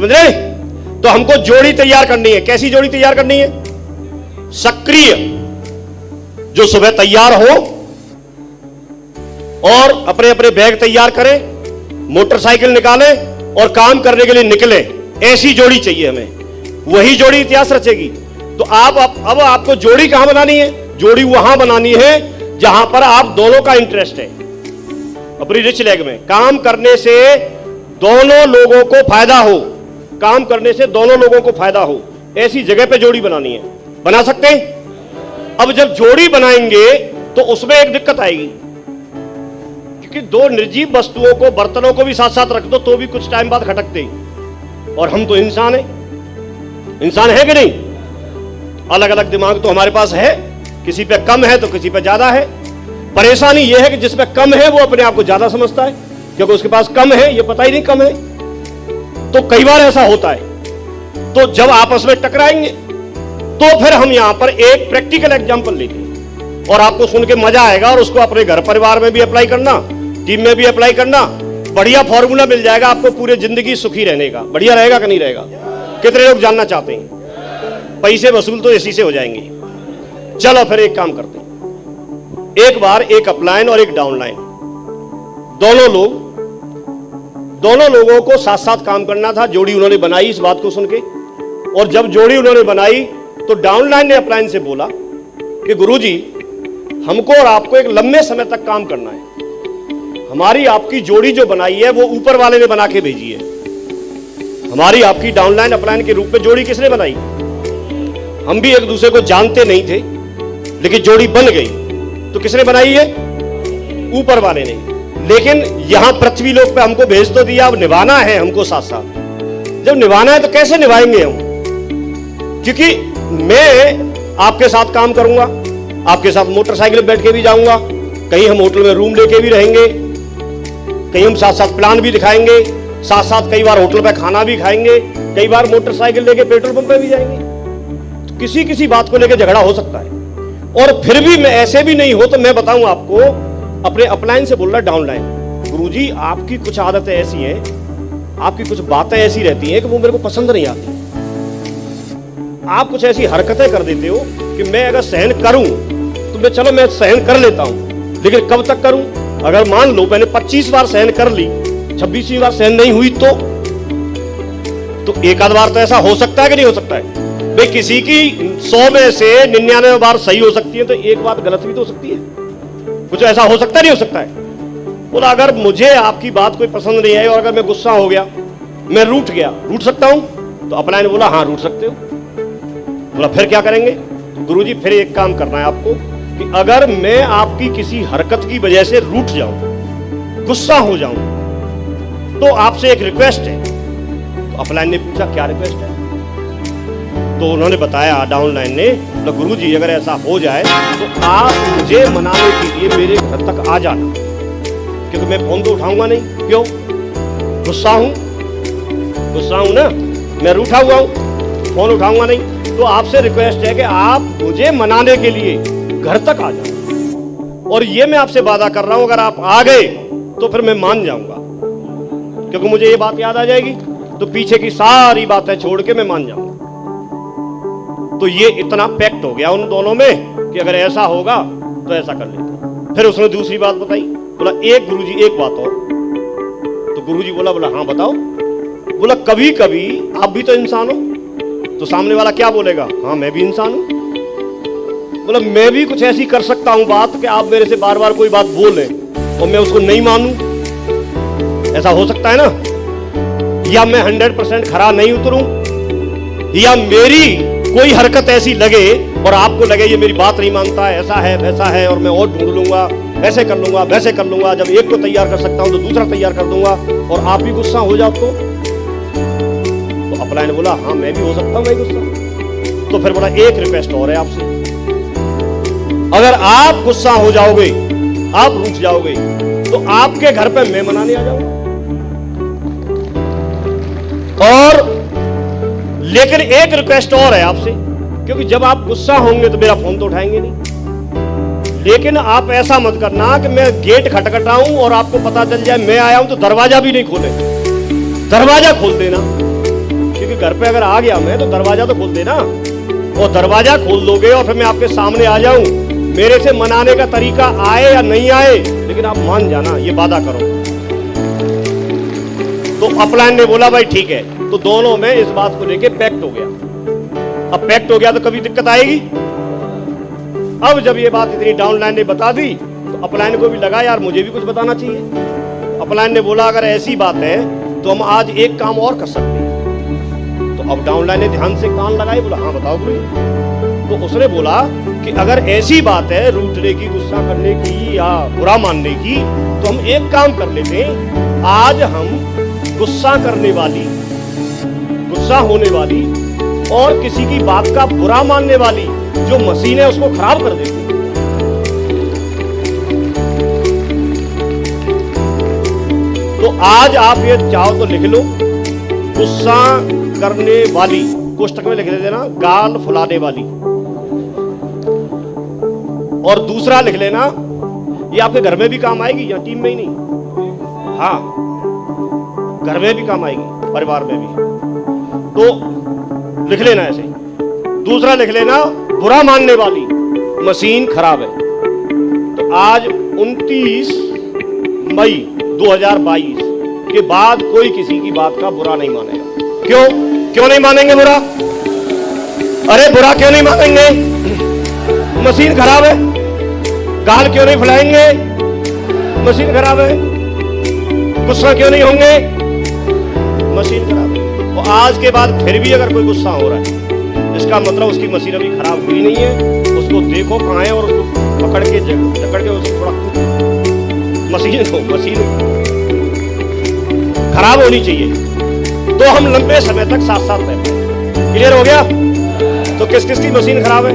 समझ रहे? तो हमको जोड़ी तैयार करनी है। कैसी जोड़ी तैयार करनी है? सक्रिय, जो सुबह तैयार हो और अपने अपने बैग तैयार करें, मोटरसाइकिल निकाले और काम करने के लिए निकले। ऐसी जोड़ी चाहिए हमें, वही जोड़ी इतिहास रचेगी। तो अब आपको जोड़ी कहां बनानी है? जोड़ी वहां बनानी है जहां पर आप दोनों का इंटरेस्ट है। अपनी रिच लेग में काम करने से दोनों लोगों को फायदा हो, काम करने से दोनों लोगों को फायदा हो, ऐसी जगह पे जोड़ी बनानी है। बना सकते हैं? अब जब जोड़ी बनाएंगे तो उसमें एक दिक्कत आएगी, क्योंकि दो निर्जीव वस्तुओं को, बर्तनों को भी साथ साथ रख दो तो भी कुछ टाइम बाद खटकते ही। और हम तो इंसान हैं, इंसान है कि नहीं? अलग अलग दिमाग तो हमारे पास है, किसी पे कम है तो किसी पे ज्यादा है। परेशानी यह है कि जिस पे कम है वो अपने आप को ज्यादा समझता है, क्योंकि उसके पास कम है, ये पता ही नहीं कम है। तो कई बार ऐसा होता है। तो जब आपस में टकराएंगे तो फिर हम यहां पर एक प्रैक्टिकल एग्जांपल लेंगे और आपको सुन के मजा आएगा, और उसको अपने घर परिवार में भी अप्लाई करना, टीम में भी अप्लाई करना। बढ़िया फॉर्मूला मिल जाएगा आपको पूरी जिंदगी सुखी रहने का। बढ़िया रहेगा कि नहीं रहेगा? कितने लोग जानना चाहते हैं? पैसे वसूल तो इसी से हो जाएंगे। चलो फिर एक काम करते हैं, एक बार एक अपलाइन और एक डाउनलाइन, दोनों लोगों को साथ साथ काम करना था। जोड़ी उन्होंने बनाई इस बात को सुन के, और जब जोड़ी उन्होंने बनाई तो डाउनलाइन ने अपलाइन से बोला कि गुरुजी, हमको और आपको एक लंबे समय तक काम करना है। हमारी आपकी जोड़ी जो बनाई है वो ऊपर वाले ने बना के भेजी है। हमारी आपकी डाउनलाइन अपलाइन के रूप में जोड़ी किसने बनाई? हम भी एक दूसरे को जानते नहीं थे, लेकिन जोड़ी बन गई। तो किसने बनाई है? ऊपर वाले ने। लेकिन यहां पृथ्वी लोक पे हमको भेज तो दिया, अब निभाना है हमको साथ साथ। जब निभाना है तो कैसे निभाएंगे हम? क्योंकि मैं आपके साथ काम करूंगा, आपके साथ मोटरसाइकिल पे बैठ के भी जाऊंगा, कहीं हम होटल में रूम लेके भी रहेंगे, कहीं हम साथ साथ प्लान भी दिखाएंगे, साथ साथ कई बार होटल पे खाना भी खाएंगे, कई बार मोटरसाइकिल लेके पेट्रोल पंप पे भी जाएंगे। तो किसी किसी बात को लेकर झगड़ा हो सकता है। और फिर भी मैं ऐसे भी नहीं हो तो मैं बताऊं आपको, अपने अपलाइन से बोल रहा डाउनलाइन, गुरुजी आपकी कुछ आदतें ऐसी हैं, आपकी कुछ बातें ऐसी रहती हैं कि वो मेरे को पसंद नहीं आती। आप कुछ ऐसी हरकतें कर देते हो कि मैं अगर सहन करूं तो मैं सहन कर लेता हूं, लेकिन कब तक करूं? अगर मान लो मैंने 25 बार सहन कर ली, 26वीं बार सहन नहीं हुई तो एक आध बार तो ऐसा हो सकता है कि नहीं हो सकता है? भाई किसी की 100 में से 99 बार सही हो सकती है, तो एक बात गलत भी तो हो सकती है। कुछ ऐसा हो सकता नहीं हो सकता है? बोला अगर मुझे आपकी बात कोई पसंद नहीं आई और अगर मैं गुस्सा हो गया, मैं रूठ सकता हूं? तो अपलाइन बोला हाँ रूठ सकते हो। बोला फिर क्या करेंगे? तो गुरुजी फिर एक काम करना है आपको कि अगर मैं आपकी किसी हरकत की वजह से रूठ जाऊं, गुस्सा हो जाऊं, तो आपसे एक रिक्वेस्ट है। तो अपलाइन ने पूछा क्या रिक्वेस्ट है? तो उन्होंने बताया, डाउनलाइन ने, तो गुरुजी अगर ऐसा हो जाए तो आप मुझे मनाने के लिए मेरे घर तक आ जाना, क्योंकि मैं फोन तो उठाऊंगा नहीं। क्यों? गुस्सा हूं ना, मैं रूठा हुआ हूं, फोन उठाऊंगा नहीं। तो आपसे रिक्वेस्ट है कि आप मुझे मनाने के लिए घर तक आ जाओ, और ये मैं आपसे वादा कर रहा हूं अगर आप आ गए तो फिर मैं मान जाऊंगा, क्योंकि मुझे ये बात याद आ जाएगी, तो पीछे की सारी बातें छोड़ के मैं मान जाऊंगा। तो ये इतना पैक्ट हो गया उन दोनों में कि अगर ऐसा होगा तो ऐसा कर लेते। फिर उसने दूसरी बात बताई, बोला एक गुरुजी एक बात और। तो गुरुजी बोला हाँ बताओ। बोला कभी कभी आप भी तो इंसान हो। तो सामने वाला क्या बोलेगा? हाँ मैं भी इंसान हूं। बोला मैं भी कुछ ऐसी कर सकता हूं बात कि आप मेरे से बार बार कोई बात बोले और मैं उसको नहीं मानूं। ऐसा हो सकता है ना? या मैं 100% खरा नहीं उतरूं, या मेरी कोई हरकत ऐसी लगे और आपको लगे ये मेरी बात नहीं मानता है, ऐसा है वैसा है, और मैं और ढूंढ लूंगा, ऐसे कर लूंगा वैसे कर लूंगा, जब एक को तैयार कर सकता हूं तो दूसरा तैयार कर दूंगा, और आप भी गुस्सा हो जाओ तो अपलाइन ने बोला हाँ मैं भी हो सकता हूं, मैं गुस्सा। तो फिर बोला एक रिक्वेस्ट और है आपसे, अगर आप गुस्सा हो जाओगे, आप रूठ जाओगे, तो आपके घर पे मैं मनाने आ जाऊंगा। और लेकिन एक रिक्वेस्ट और है आपसे, क्योंकि जब आप गुस्सा होंगे तो मेरा फोन तो उठाएंगे नहीं। लेकिन आप ऐसा मत करना कि मैं गेट खटखटाऊं और आपको पता चल जाए मैं आया हूं तो दरवाजा भी नहीं खोले। दरवाजा खोल देना, घर पे अगर आ गया मैं तो दरवाजा तो खोल देना, और दरवाजा खोल दोगे और फिर मैं आपके सामने आ जाऊं, मेरे से मनाने का तरीका आए या नहीं आए, लेकिन आप मान जाना, ये वादा करो। तो अपलाइन ने बोला भाई ठीक है, तो दोनों में इस बात को लेके पैक्ट हो गया। अब पैक्ट हो गया तो कभी दिक्कत आएगी। अब जब ये बात इतनी डाउनलाइन ने बता दी तो अपलाइन को भी लगा यार मुझे भी कुछ बताना चाहिए। अपलाइन ने बोला अगर ऐसी बात है तो हम आज एक काम और कर सकते हैं। तो अब डाउनलाइन ने ध्यान से कान लगाए, बोला हाँ बताओ गुरु। तो उसने बोला कि अगर ऐसी बात है रूठने की, गुस्सा करने की या बुरा मानने की, तो हम एक काम कर लेते हैं, आज हम गुस्सा करने वाली, गुस्सा होने वाली और किसी की बात का बुरा मानने वाली जो मशीन है उसको खराब कर देते हैं। तो आज आप ये चाहो तो लिख लो, गुस्सा करने वाली, कोष्टक में लिख देना गाल फुलाने वाली, और दूसरा लिख लेना, ये आपके घर में भी काम आएगी या टीम में ही नहीं, हाँ घर में भी काम आएगी, परिवार में भी। तो लिख लेना ऐसे। दूसरा लिख लेना बुरा मानने वाली मशीन खराब है। तो आज 29 मई 2022 के बाद कोई किसी की बात का बुरा नहीं मानेगा। क्यों नहीं मानेंगे बुरा? अरे बुरा क्यों नहीं मानेंगे? मशीन खराब है। गाल क्यों नहीं फुलाएंगे? मशीन खराब है। गुस्सा क्यों नहीं होंगे? मशीन खराब है। और आज के बाद फिर भी अगर कोई गुस्सा हो रहा है, इसका मतलब उसकी मशीन अभी खराब हुई नहीं है। उसको देखो कहाँ है और उसको पकड़ के जकड़ के उसको थोड़ा मशीन खराब होनी चाहिए तो हम लंबे समय तक साथ साथ रहते हैं। क्लियर हो गया? तो किस किस की मशीन खराब है?